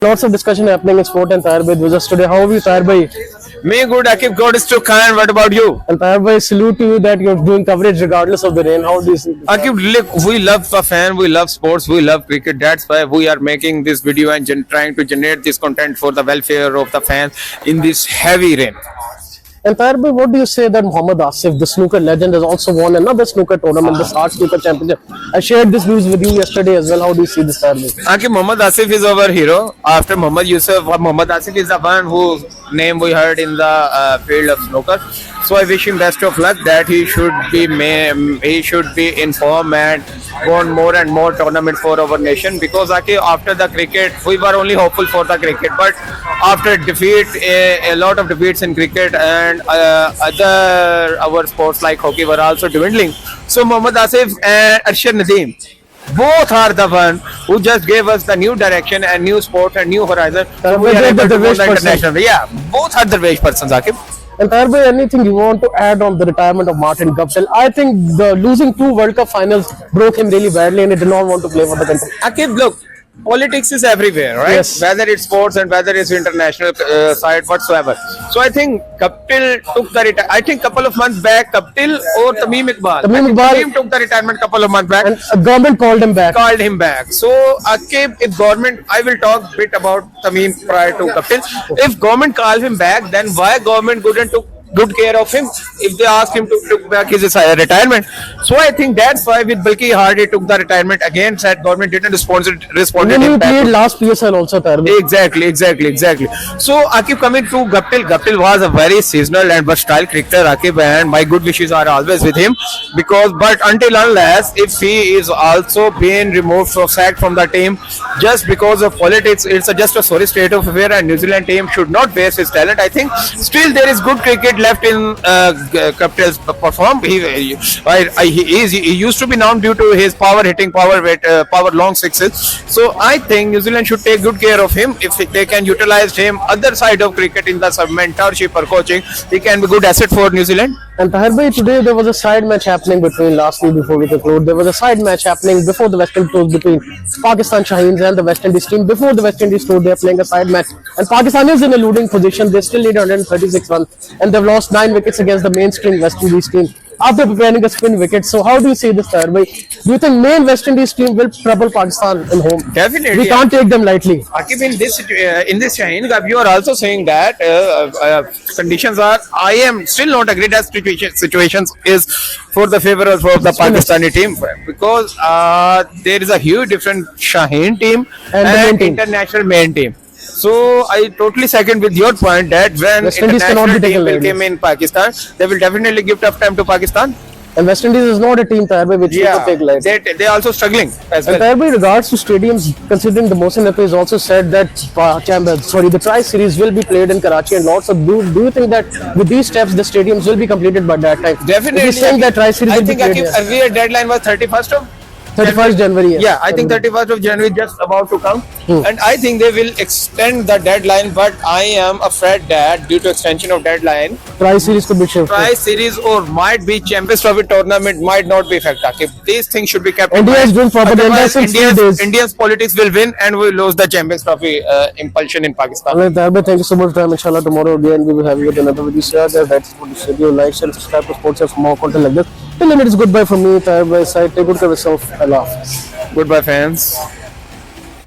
Lots of discussion happening in sport and Tahir Bhai with us today. How are you, Tahir Bhai? Me good, Akib. God is too kind. What about you? And Tahir Bhai, salute to you that you're doing coverage regardless of the rain. How do you see this? Akib, look, we love the fan, we love sports, we love cricket. That's why we are making this video and trying to generate this content for the welfare of the fans in this heavy rain. And Tahir Bhai, what do you say that Mohammad Asif, the snooker legend, has also won another snooker tournament, the Star Snooker Championship? I shared this news with you yesterday as well. How do you see this, Tahir Bhai? Akib, Mohammad Asif is our hero. After Mohammad Yusuf, Mohammad Asif is the one whose name we heard in the field of snooker. So I wish him best of luck. That he should be informed and won more and more tournaments for our nation. Because after the cricket, we were only hopeful for the cricket, but after defeat, a lot of defeats in cricket and other our sports like hockey were also dwindling. So Mohammad Asif and Arshad Nadeem, both are the one who just gave us the new direction and new sport and new horizon. So we are able to go the international. Yeah, both are the Darvesh persons, Akib. And Tahir Bhai, anything you want to add on the retirement of Martin Guptill? I think the losing 2 World Cup finals broke him really badly and he did not want to play for the country. Akib, look, politics is everywhere, right? Yes. Whether it's sports and whether it's international side whatsoever. So I think Guptill took the I think couple of months back, Guptill or Tamim Iqbal. Tamim took the retirement couple of months back. And government called him back. So Akib, if government, I will talk a bit about Tamim prior to Guptill. If government called him back, then why government couldn't took good care of him if they asked him to took back his retirement? So I think that's why with Balki Hardy took the retirement again, said government didn't respond. When he played last PSL also, Tahir Bhai. Exactly. So Akib, coming to Guptill was a very seasonal and versatile cricketer, Akib, and my good wishes are always with him, but until unless if he is also being removed or sacked from the team just because of politics, it's just a sorry state of affair, and New Zealand team should not waste his talent. I think still there is good cricket left in Guptill's perform. He used to be known due to his power hitting, power long sixes. So I think New Zealand should take good care of him. If they can utilize him other side of cricket in the mentorship or coaching, he can be good asset for New Zealand. And Tahir Bhai, today there was a side match happening between lastly before we conclude. There was a side match happening before the West Indies tours between Pakistan Shaheens and the West Indies team. Before the West Indies tour, they are playing a side match, and Pakistan is in a losing position. They still need 136 runs, and they've lost 9 wickets against the mainstream West Indies team after preparing a spin wicket. So how do you see this, Tahir Bhai? Do you think main West Indies team will trouble Pakistan in home? Definitely. We can't take them lightly. Akib, in this Shaheen Cup, you are also saying that conditions are. I am still not agree that situations is for the favor of the Pakistani team, because there is a huge difference Shaheen team and international main team. So I totally second with your point that when international team will come in Pakistan, they will definitely give tough time to Pakistan. And West Indies is not a team, Tahir Bhai, which you could take light. They are also struggling as well. And Tahir Bhai, regards to stadiums, considering the Mohsin Naqvi has also said that the Tri-Series will be played in Karachi and lots of. Do you think that with these steps the stadiums will be completed by that time? Definitely. He's saying that Tri-Series will be played. I think earlier deadline was 31st of 31st January. Yes. Yeah, I think 31st of January is just about to come. And I think they will extend the deadline, but I am afraid that due to extension of deadline, Tri-Series could be shifted. Tri-Series or might be Champions Trophy tournament might not be effective. These things should be kept in India mind. is doing proper. India's politics will win and we will lose the Champions Trophy impulsion in Pakistan. Alright, Tahir Bhai, thank you so much for time. Inshallah, tomorrow again we will have you with another video. Share that. That's what this video. Like, share, subscribe to Sports for more content like this. Till then, it is goodbye from me, Tahir Bhai. Take good care of yourself. Allah Hafiz. Goodbye, fans.